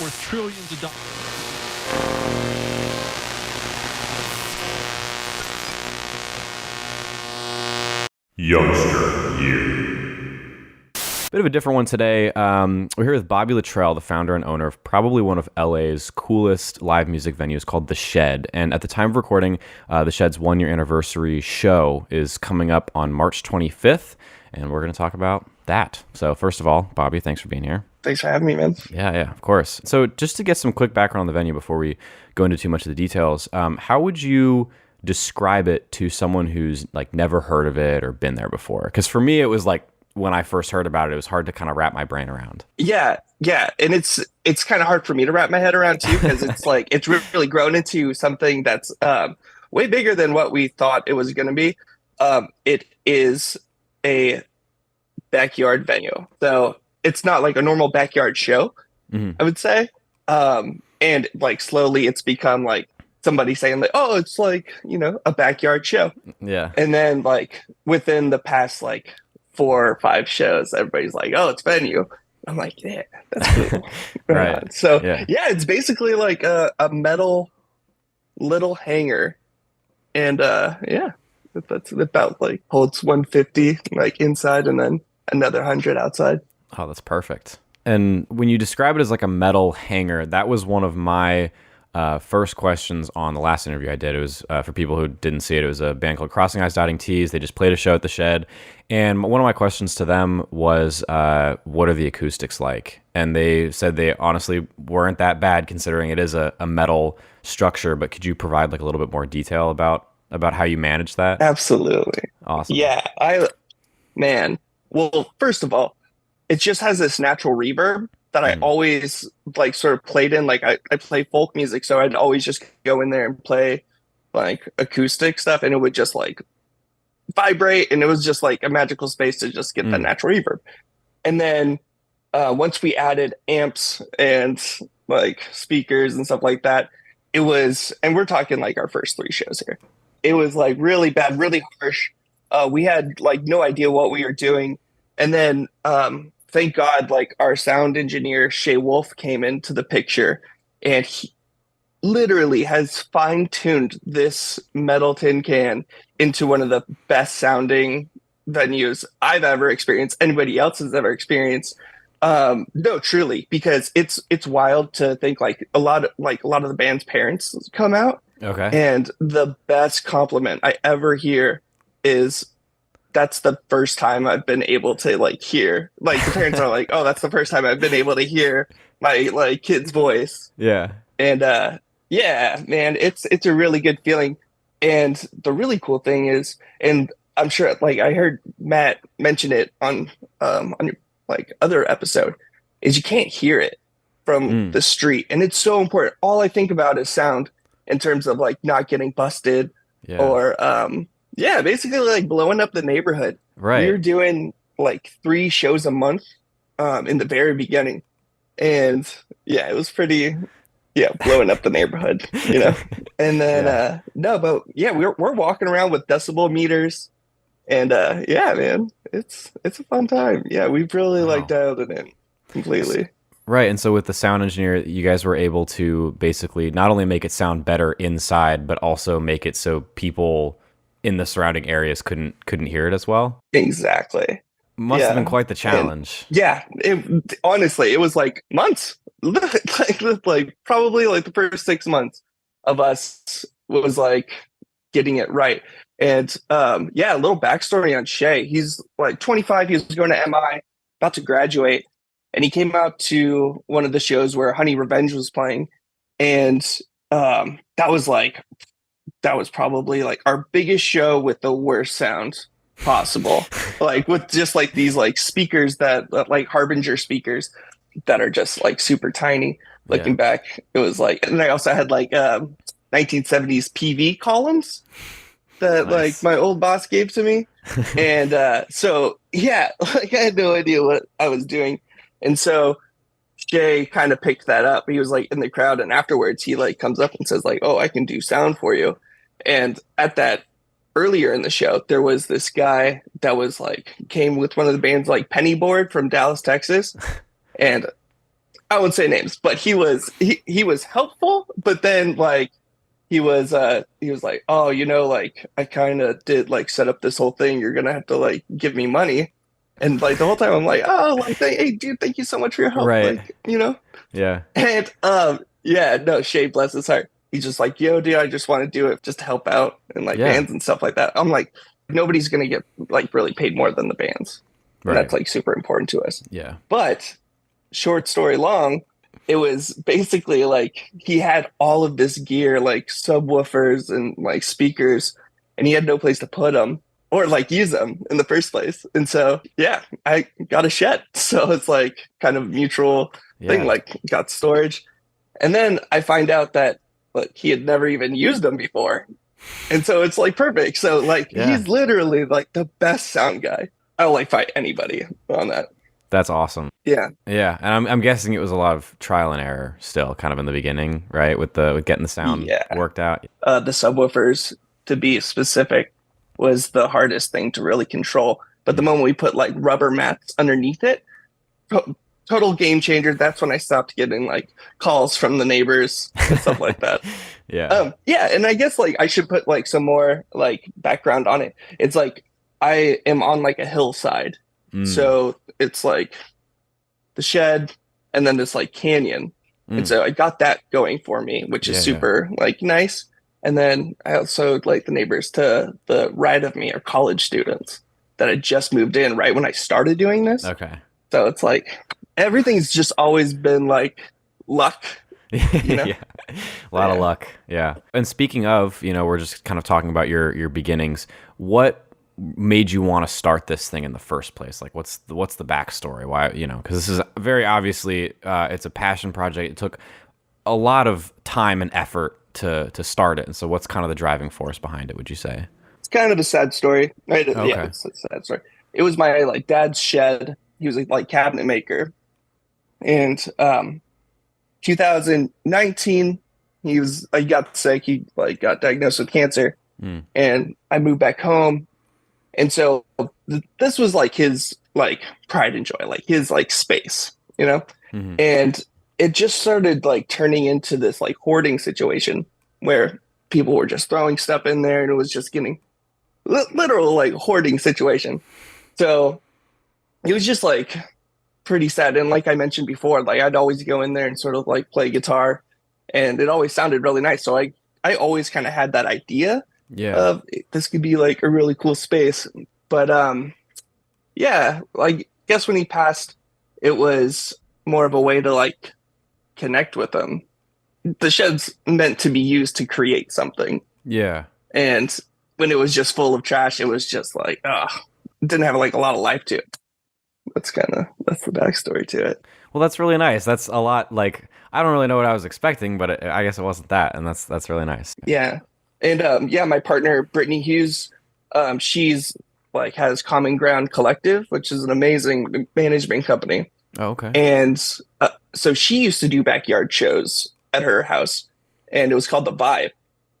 worth trillions of dollars. Youngster Year. Bit of a different one today. We're here with Bobby Luttrell, the founder and owner of probably one of LA's coolest live music venues called The Shed. And at the time of recording, The Shed's 1-year anniversary show is coming up on March 25th, and we're going to talk about that. So first of all, Bobby, thanks for being here. Thanks for having me, man. Yeah, of course. So just to get some quick background on the venue before we go into too much of the details, how would you describe it to someone who's like never heard of it or been there before? Because for me, it was like, when I first heard about it, it was hard to kind of wrap my brain around. Yeah. And it's kind of hard for me to wrap my head around too, because it's like, it's really grown into something that's way bigger than what we thought it was going to be. It is a backyard venue. So it's not like a normal backyard show, I would say. And like slowly it's become like somebody saying like, oh, it's like, a backyard show. Yeah. And then like within the past like 4 or 5 shows, everybody's like, oh, it's venue. I'm like, yeah, that's cool. Right. So yeah, it's basically like a metal little hangar. And that's about like holds 150 like inside and then another 100 outside. Oh, that's perfect. And when you describe it as like a metal hangar, that was one of my first questions on the last interview I did. It was for people who didn't see it. It was a band called Crossing Eyes Dotting T's. They just played a show at the Shed. And one of my questions to them was, what are the acoustics like? And they said they honestly weren't that bad considering it is a metal structure, but could you provide like a little bit more detail about how you manage that? Absolutely. Awesome. Yeah. Well, first of all, it just has this natural reverb that I always like sort of played in. Like I play folk music, so I'd always just go in there and play like acoustic stuff, and it would just like vibrate, and it was just like a magical space to just get that natural reverb. And then once we added amps and like speakers and stuff like that, it was, and we're talking like our first 3 shows here, it was like really bad, really harsh. We had like no idea what we were doing. And then thank God, like our sound engineer, Shay Wolf, came into the picture, and he literally has fine-tuned this metal tin can into one of the best sounding venues I've ever experienced, anybody else has ever experienced. No, truly, because it's wild to think like a lot of the band's parents come out. Okay. And the best compliment I ever hear is, that's the first time I've been able to like hear, like the parents are like, oh, that's the first time I've been able to hear my like kid's voice. Yeah. And yeah, man, it's a really good feeling. And the really cool thing is, and I'm sure like I heard Matt mention it on your like other episode, is you can't hear it from the street. And it's so important. All I think about is sound in terms of like not getting busted or basically like blowing up the neighborhood. Right. We were doing like 3 shows a month in the very beginning. And yeah, it was pretty, blowing up the neighborhood, And then, we're walking around with decibel meters. And man, it's a fun time. Yeah, we've really like dialed it in completely. Right, and so with the sound engineer, you guys were able to basically not only make it sound better inside, but also make it so people in the surrounding areas couldn't hear it as well. Exactly. Must have been quite the challenge. And, honestly, it was like months, like probably like the first 6 months of us was like getting it right. And a little backstory on Shay. He's like 25. He was going to MI, about to graduate, and he came out to one of the shows where Honey Revenge was playing, and that was probably like our biggest show with the worst sound possible. Like with just like these like speakers that like Harbinger speakers that are just like super tiny. Looking back, it was like, and I also had like 1970s PV columns that like my old boss gave to me. And like I had no idea what I was doing. And so Jay kind of picked that up. He was like in the crowd, and afterwards he like comes up and says like, oh, I can do sound for you. And at that earlier in the show, there was this guy that was like, came with one of the bands like Pennyboard from Dallas, Texas. And I won't say names, but he was helpful, but then like he was like, oh, like I kind of did like set up this whole thing. You're gonna have to like give me money. And like the whole time I'm like, oh, like hey dude, thank you so much for your help. Right. Like, Yeah. And yeah, no, Shay, bless his heart. He's just like, yo, dude, I just want to do it just to help out and like Yeah. bands and stuff like that. I'm like, nobody's gonna get like really paid more than the bands. And Right. that's like super important to us. Yeah. But short story long, it was basically like he had all of this gear, like subwoofers and like speakers, and he had no place to put them or like use them in the first place. And so, yeah, I got a shed. So it's like kind of mutual thing, Yeah. like got storage. And then I find out that like he had never even used them before. And so it's like perfect. So like Yeah. he's literally like the best sound guy. I'll like fight anybody on that. That's awesome. Yeah. Yeah, and I'm guessing it was a lot of trial and error still, kind of in the beginning, right? With getting the sound worked out. The subwoofers, to be specific, was the hardest thing to really control. But the moment we put like rubber mats underneath it, total game changer. That's when I stopped getting like calls from the neighbors and stuff like that. Yeah. Yeah, and I guess like I should put like some more like background on it. It's like I am on like a hillside. So it's like the shed and then this like canyon. And so I got that going for me, which is super like nice. And then I also like the neighbors to the right of me are college students that had just moved in right when I started doing this. Okay. So it's like everything's just always been like luck. Yeah. A lot of luck. Yeah. And speaking of, we're just kind of talking about your beginnings. What made you want to start this thing in the first place? Like what's the backstory? Why, because this is very obviously it's a passion project. It took a lot of time and effort to start it. And so what's kind of the driving force behind it, would you say? It's kind of a sad story. Right? Okay. Yeah, it's a sad story. It was my like dad's shed. He was like cabinet maker. And 2019 he got sick. He like got diagnosed with cancer. And I moved back home. And so this was like his like pride and joy, like his like space, and it just started like turning into this like hoarding situation where people were just throwing stuff in there and it was just getting literal like hoarding situation. So it was just like pretty sad. And like I mentioned before, like I'd always go in there and sort of like play guitar and it always sounded really nice. So I always kind of had that idea. Yeah, this could be like a really cool space. But yeah, like guess when he passed, it was more of a way to like connect with him. The shed's meant to be used to create something. Yeah. And when it was just full of trash, it was just like, it didn't have like a lot of life to it. That's the backstory to it. Well, that's really nice. That's a lot. Like I don't really know what I was expecting, but I guess it wasn't that, and that's really nice. Yeah. And yeah, my partner, Brittany Hughes, she's like has Common Ground Collective, which is an amazing management company. Oh, okay. And so she used to do backyard shows at her house, and it was called The Vibe.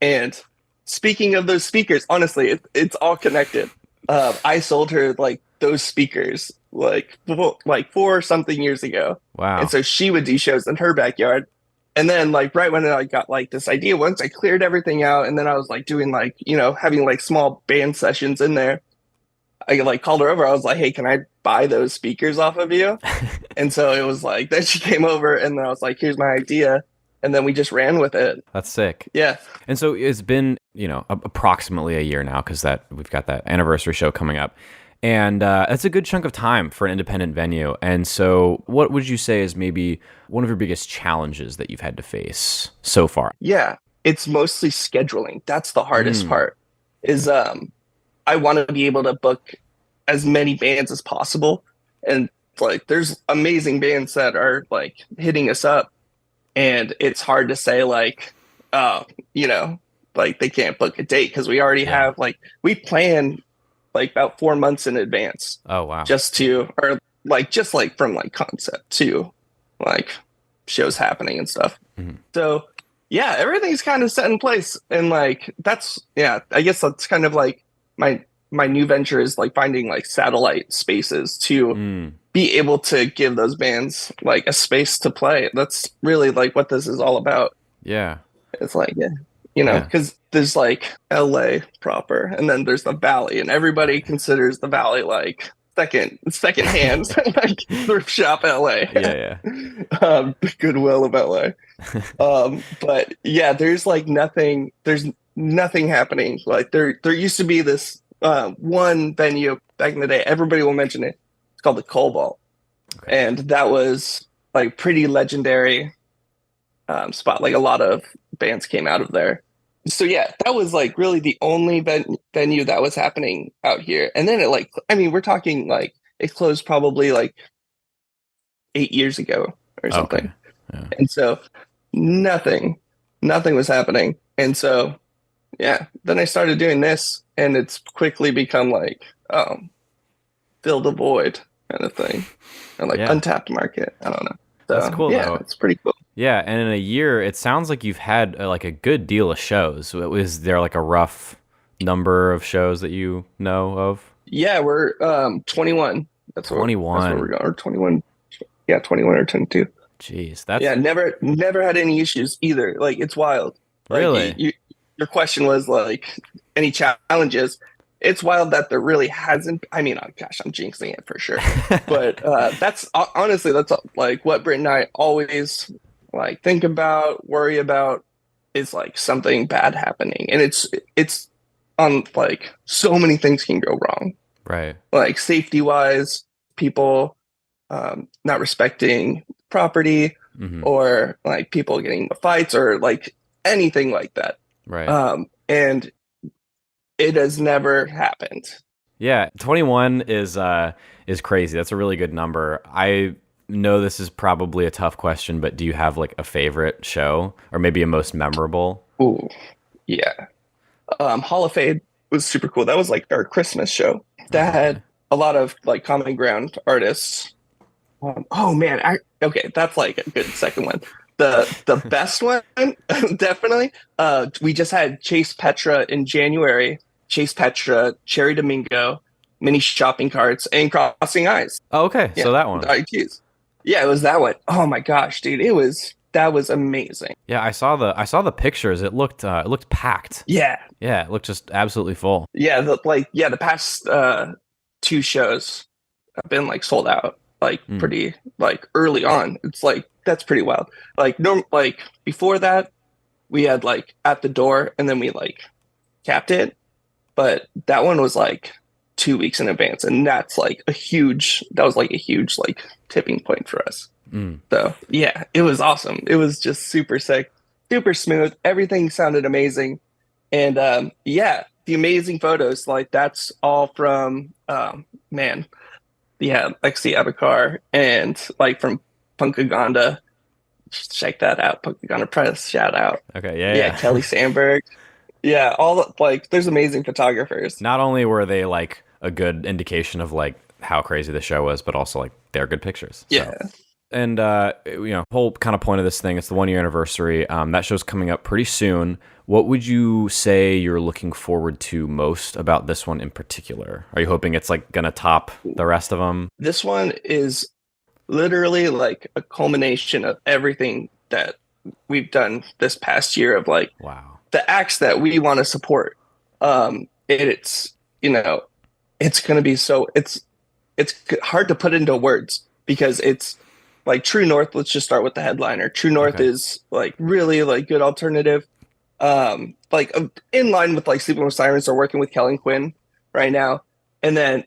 And speaking of those speakers, honestly, it's all connected. I sold her like those speakers like 4 something years ago. Wow. And so she would do shows in her backyard. And then like right when I got like this idea, once I cleared everything out and then I was like doing like, having like small band sessions in there, I like called her over. I was like, hey, can I buy those speakers off of you? And so it was like, then she came over and then I was like, here's my idea. And then we just ran with it. That's sick. Yeah. And so it's been, approximately a year now because we've got that anniversary show coming up. And that's a good chunk of time for an independent venue. And so what would you say is maybe one of your biggest challenges that you've had to face so far? Yeah, it's mostly scheduling. That's the hardest part is I want to be able to book as many bands as possible. And like there's amazing bands that are like hitting us up. And it's hard to say like, like they can't book a date because we already have like, we plan like about 4 months in advance. Oh, wow. Just from like concept to like shows happening and stuff. Mm-hmm. So yeah, everything's kind of set in place. And like, I guess that's kind of like my new venture is like finding like satellite spaces to be able to give those bands like a space to play. That's really like what this is all about. Yeah. It's like, yeah, you know, Yeah. because there's like LA proper, and then there's the Valley, and everybody Right. considers the Valley like second hand, like thrift shop LA, Yeah. the Goodwill of LA. But yeah, there's nothing happening. Like there used to be this one venue back in the day. Everybody will mention it. It's called the Cobalt, Okay. and that was like pretty legendary spot. Like a lot of bands came out of there. So yeah, that was like really the only venue that was happening out here. And then it like, I mean, we're talking like it closed probably like 8 years ago or Okay. something. Yeah. And so nothing, nothing was happening. And so yeah, then I started doing this, and it's quickly become like, fill the void kind of thing, and like Yeah. untapped market. I don't know. That's So cool yeah, though. it's pretty cool. Yeah, and in a year, it sounds like you've had like a good deal of shows. Was there like a rough number of shows that you know of? Yeah, we're 21. That's what we're 21. going. Or 21. Yeah, 21 or 22. Jeez, that's Yeah, never had any issues either. Like it's wild. Like really your question was like any challenges. It's wild that there really hasn't. I mean, oh gosh, I'm jinxing it for sure. But that's honestly that's like what Britt and I always like think about, worry about is like something bad happening, and it's on like so many things can go wrong, right. like safety wise, people not respecting property, Hmm. or like people getting into fights, or like anything like that. Right. And it has never happened. Yeah, 21 is crazy. That's a really good number. I know this is probably a tough question, but do you have like a favorite show or maybe a most memorable? Ooh, yeah. Hall of Fame was super cool. That was like our Christmas show. That Oh, okay. had a lot of like common ground artists. Oh man, okay, that's like a good second one. The best one, definitely. We just had Chase Petra in January. Chase Petra, Cherry Domingo, mini shopping carts, and Crossing Eyes. Oh, okay. Yeah, So that one. ITs. Yeah, it was that one. Oh my gosh, dude, that was amazing. Yeah, I saw the pictures. It looked packed. Yeah, Yeah, it looked just absolutely full. yeah, the past two shows have been like sold out like Mm, pretty like early on. It's like that's pretty wild. Like like before that we had like at the door, and then we like capped it, but that one was like 2 weeks in advance, and that was like a huge like tipping point for us. mm. So yeah, it was awesome. It was just super sick, super smooth. Everything sounded amazing. And yeah, the amazing photos, like that's all from man, yeah, Lexi Abakar, and like from Punkaganda. Check that out. Punkaganda Press, shout out. Okay, yeah, Yeah, Kelly yeah. Sandberg. Yeah, like there's amazing photographers. Not only were they like a good indication of like how crazy the show was, but also like they're good pictures. So, Yeah. and whole kind of point of this thing, it's the 1 year anniversary. That show's coming up pretty soon. What would you say you're looking forward to most about this one in particular? Are you hoping it's like gonna top the rest of them? This one is literally like a culmination of everything that we've done this past year of like Wow. the acts that we want to support. It's it's going to be it's hard to put into words, because it's like True North. Let's just start with the headliner. True North Okay. is like really like good alternative. In line with like Sleeping with Sirens, are working with Kellen Quinn right now, and then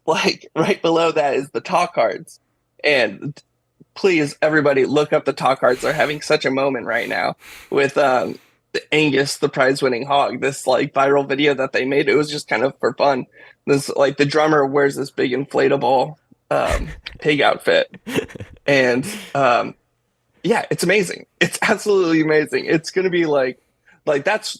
like right below that is the Talk Cards. And please, everybody, look up the Talk Cards. They're having such a moment right now with Angus, the prize-winning hog. This like viral video that they made. It was just kind of for fun. This like the drummer wears this big inflatable pig outfit, and yeah, it's amazing. It's absolutely amazing. It's gonna be like that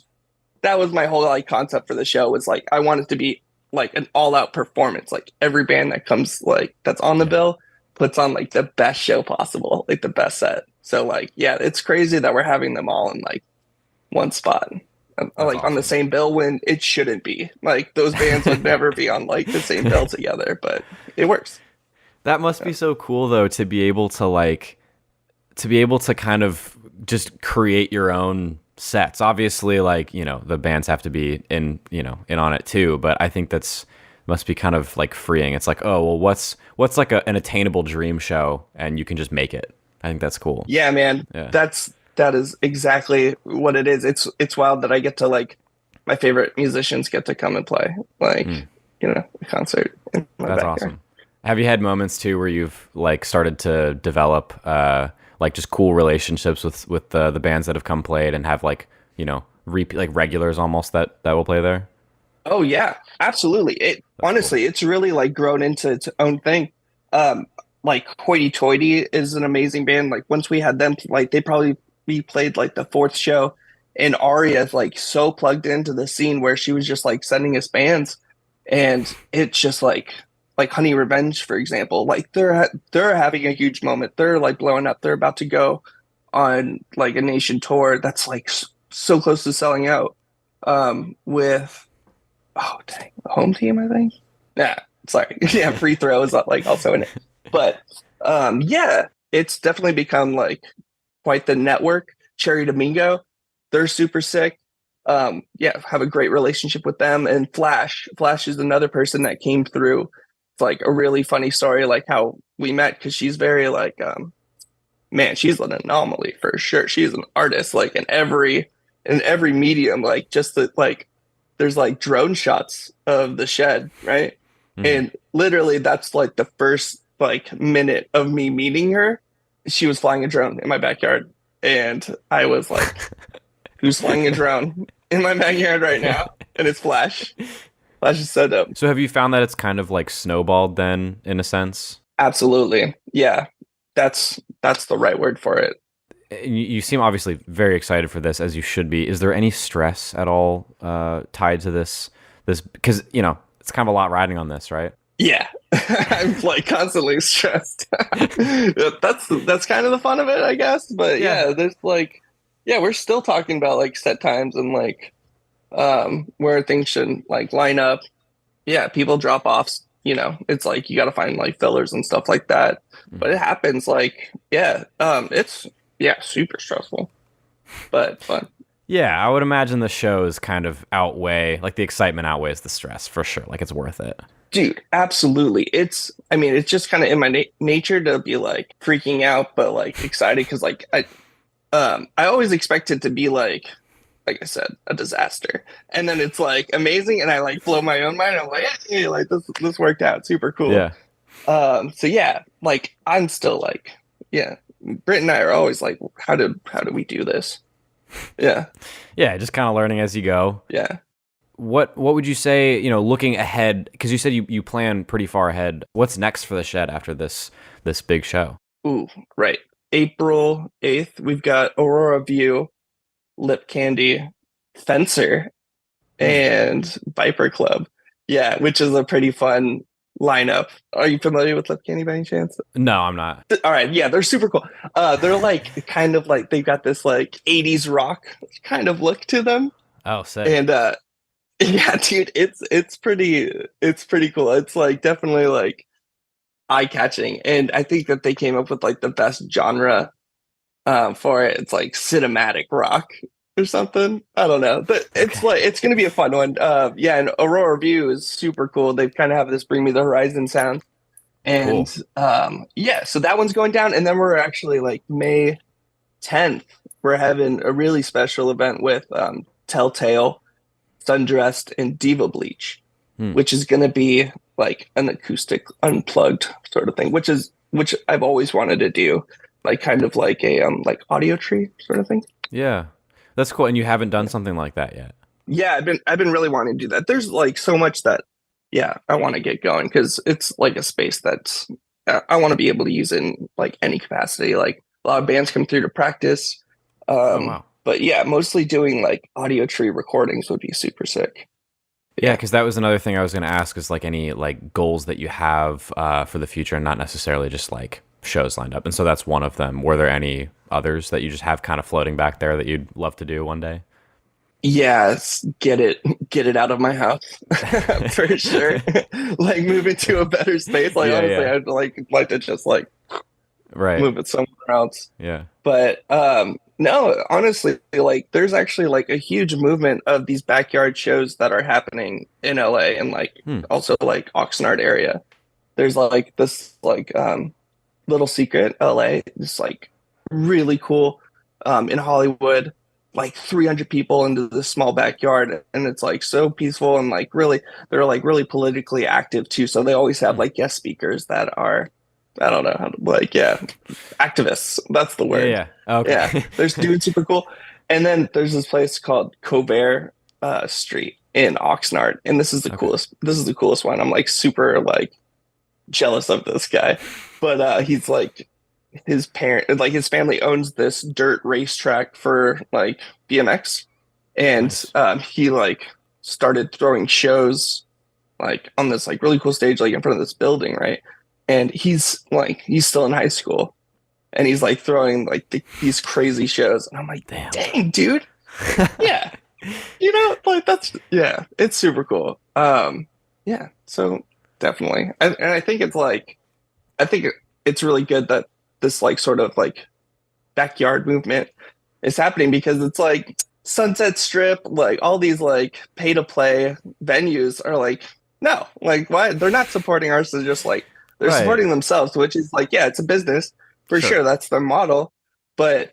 was my whole like concept for the show, was like I want it to be like an all-out performance. Like every band that comes like that's on the Yeah. bill puts on like the best show possible, like the best set. So like yeah, it's crazy that we're having them all in like one spot. That's Like on the awesome. same bill, when it shouldn't be. Like those bands would never be on like the same bill together, but it works. That must be so cool though, to be able to kind of just create your own sets. Obviously, like, the bands have to be in on it too, but I think that's must be kind of like freeing. It's like, oh, well, what's like an attainable dream show, and you can just make it. I think that's cool. Yeah, man. Yeah. That is exactly what it is. It's wild that I get to like my favorite musicians get to come and play like, a concert in my That's backyard. awesome. Have you had moments too where you've like started to develop like just cool relationships with the bands that have come played and have like, repeat like regulars almost that will play there? Oh yeah, absolutely. Honestly, it's really like grown into its own thing. Like Hoity Toity is an amazing band. Like once we had them, like we played like the fourth show, and Aria's like so plugged into the scene where she was just like sending us bands, and it's just like Honey Revenge, for example. Like they're having a huge moment. They're like blowing up. They're about to go on like a nation tour that's like so close to selling out. With oh dang, home team, I think. Yeah, sorry. Yeah, free throw is like also in it. But yeah, it's definitely become like quite the network. Cherry Domingo, they're super sick. Yeah, have a great relationship with them. And Flash. Flash is another person that came through. It's like a really funny story, like how we met, because she's very like man, she's an anomaly for sure. She's an artist, like in every medium, like just that like there's like drone shots of the shed, right? Mhm. And literally that's like the first like minute of me meeting her. She was flying a drone in my backyard. And I was like, who's flying a drone in my backyard right now? And it's Flash. Flash is so dope. So have you found that it's kind of like snowballed then, in a sense? Absolutely. Yeah. That's the right word for it. You seem obviously very excited for this, as you should be. Is there any stress at all tied to this? Because it's kind of a lot riding on this, right? Yeah. I'm like constantly stressed. That's kind of the fun of it, I guess. But yeah, there's like, yeah, we're still talking about like set times and like where things should like line up. Yeah, people drop offs. It's like you got to find like fillers and stuff like that. But it happens. Like, yeah, it's super stressful, but fun. Yeah, I would imagine the shows kind of outweigh, like the excitement outweighs the stress for sure. Like it's worth it. Dude, absolutely. It's just kind of in my nature to be like freaking out, but like excited because like I always expect it to be like I said, a disaster, and then it's like amazing, and I like blow my own mind. I'm like, hey, like this worked out super cool. Yeah. So yeah, like I'm still like, yeah. Brit and I are always like, how do we do this? Yeah. Yeah, just kind of learning as you go. Yeah. What would you say, looking ahead, because you said you plan pretty far ahead. What's next for the Shed after this big show? Ooh, right. April 8th, we've got Aurora View, Lip Candy, Fencer, and Viper Club. Yeah, which is a pretty fun lineup. Are you familiar with Lip Candy by any chance? No, I'm not. All right, yeah, they're super cool. They're like kind of like they've got this like 80s rock kind of look to them. Oh, sick. And yeah, dude, it's pretty cool. It's like definitely like eye-catching, and I think that they came up with like the best genre for it. It's like cinematic rock or something. I don't know, but it's like it's gonna be a fun one. Yeah, and Aurora View is super cool. They kind of have this Bring Me the Horizon sound, and cool. Yeah, so that one's going down, and then we're actually like May 10th. We're having a really special event with Telltale, Sundressed, and Diva Bleach, which is gonna be like an acoustic unplugged sort of thing, which I've always wanted to do, like kind of like a like audio tree sort of thing. Yeah, that's cool. And you haven't done something like that yet? Yeah, I've been really wanting to do that. There's like so much that I want to get going, because it's like a space that's I want to be able to use in like any capacity. Like a lot of bands come through to practice, Wow. but yeah, mostly doing like audio tree recordings would be super sick. Yeah, because that was another thing I was going to ask, is like any like goals that you have for the future, and not necessarily just like shows lined up. And so that's one of them. Were there any others that you just have kind of floating back there that you'd love to do one day? Yes, get it out of my house for sure. Like move into a better space. Like Yeah, honestly, yeah. I'd like to just like Right. move it somewhere else. Yeah. But no, honestly, like there's actually like a huge movement of these backyard shows that are happening in LA and like Hmm. also like Oxnard area. There's like this like little secret LA, just like really cool in Hollywood, like 300 people into this small backyard, and it's like so peaceful and like really they're like really politically active too. So they always have Hmm. like guest speakers that are I don't know how to like yeah, activists. That's the Yeah, word. yeah. Yeah, Okay. there's dude super cool. And then there's this place called Colbert Street in Oxnard, and this is the Okay. coolest. This is the coolest one. I'm like super like jealous of this guy, but he's like his family owns this dirt racetrack for like BMX, and Nice. he like started throwing shows like on this like really cool stage like in front of this building, right? And he's still in high school, and he's like throwing like these crazy shows, and I'm like, Damn. dang, dude, yeah, like that's yeah, it's super cool. Yeah, so definitely, and I think it's like I think it's really good that this like sort of like backyard movement is happening because it's like Sunset Strip, like all these like pay to play venues are like, no, like why they're not supporting ours. They're just like they're Right. supporting themselves, which is like, yeah, it's a business for Sure. sure. That's their model. But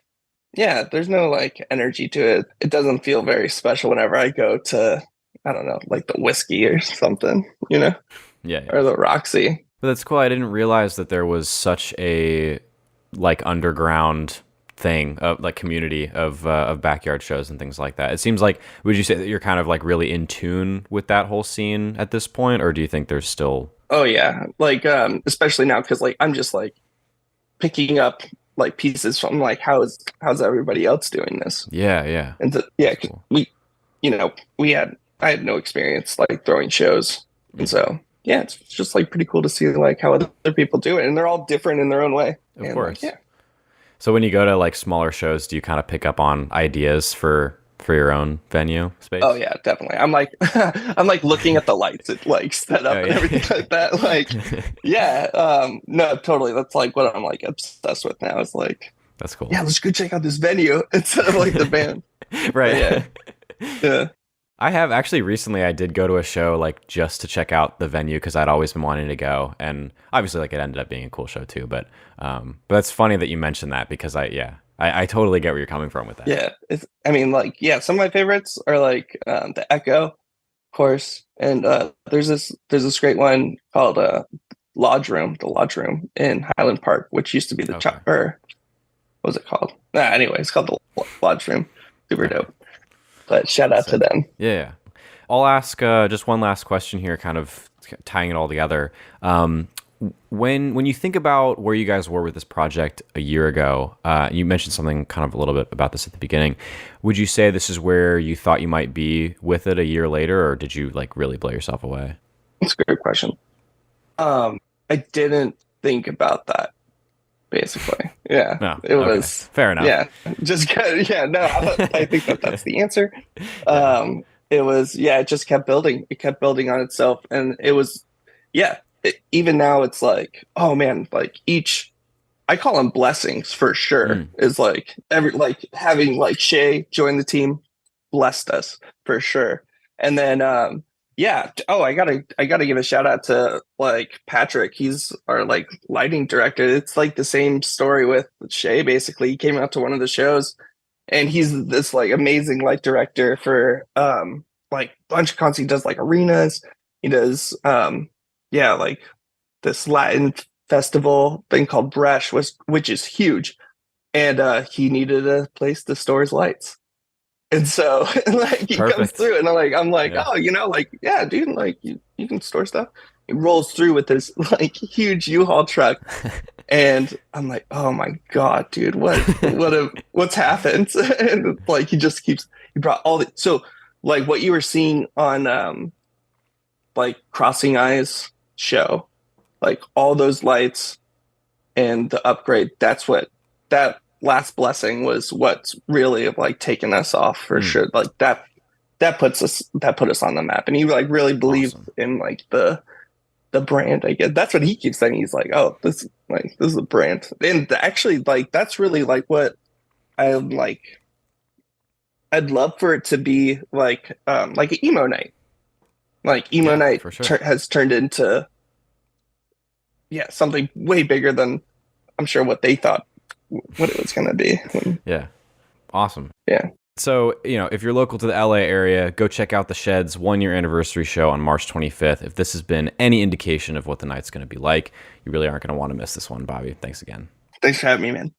yeah, there's no like energy to it. It doesn't feel very special whenever I go to, I don't know, like the whiskey or something, Yeah, yeah. or the Roxy. But that's cool. I didn't realize that there was such a like underground thing of like community of backyard shows and things like that. It seems like would you say that you're kind of like really in tune with that whole scene at this point, or do you think there's still Oh yeah, like especially now because like I'm just like picking up like pieces from like how's everybody else doing this, yeah, yeah. and yeah, 'cause Cool. we I had no experience like throwing shows, and Mm. so yeah, it's just like pretty cool to see like how other people do it, and they're all different in their own way, Of and like course. yeah. So when you go to like smaller shows, do you kind of pick up on ideas for your own venue Oh space? yeah, definitely. I'm like I'm like looking at the lights it like set Oh up and everything yeah. like that. Like yeah, no, totally. That's like what I'm like obsessed with now. Is like, That's cool. yeah, let's go check out this venue instead of like the band. But Right. yeah, yeah. I have actually recently I did go to a show like just to check out the venue because I'd always been wanting to go, and obviously like it ended up being a cool show too. But it's funny that you mentioned that because I totally get where you're coming from with that. Yeah, I mean, like, yeah, some of my favorites are like the Echo, of course, and there's this great one called the Lodge Room in Highland Park, which used to be the Okay. or what was it called? Anyway, it's called the Lodge Room. Super Okay. dope. But shout out to Sick. them. Yeah. Yeah. I'll ask just one last question here, kind of tying it all together. When you think about where you guys were with this project a year ago, you mentioned something kind of a little bit about this at the beginning. Would you say this is where you thought you might be with it a year later, or did you like really blow yourself away? That's a great question. I didn't think about that. Basically, yeah, No. it Okay. was. Fair enough. Yeah, just yeah. No, I think that's the answer. Yeah. It was yeah. It just kept building. It kept building on itself, and it was yeah. Even now, it's like oh man, like each I call them blessings for sure. Mm. Is like every like having like Shay join the team blessed us for sure. And then yeah, oh I gotta give a shout out to like Patrick. He's our like lighting director. It's like the same story with Shay basically. He came out to one of the shows and he's this like amazing light director for like a bunch of concerts. He does like arenas. He does yeah, like this Latin festival thing called Bresh was which is huge. And he needed a place to store his lights. And so like he comes Perfect. through and I'm like, Yeah. oh, like, yeah, dude, like you can store stuff. He rolls through with this like huge U-Haul truck. And I'm like, oh my God, dude, what's happened? And like he brought all the so like what you were seeing on like Crossing Eyes show, like all those lights and the upgrade, that last blessing was what's really like taken us off for Mm. sure. Like that that put us on the map. And he like really believed Awesome. in like the brand, I guess. That's what he keeps saying. He's like, oh, this is a brand. And actually, like, that's really like what I'm like. I'd love for it to be like an emo night. Like emo Yeah, night for sure. has turned into something way bigger than I'm sure what they thought what it was gonna be. Yeah. Awesome. Yeah. So, if you're local to the LA area, go check out the Shed's 1-year anniversary show on March 25th. If this has been any indication of what the night's going to be like, you really aren't going to want to miss this one, Bobby. Thanks again. Thanks for having me, man.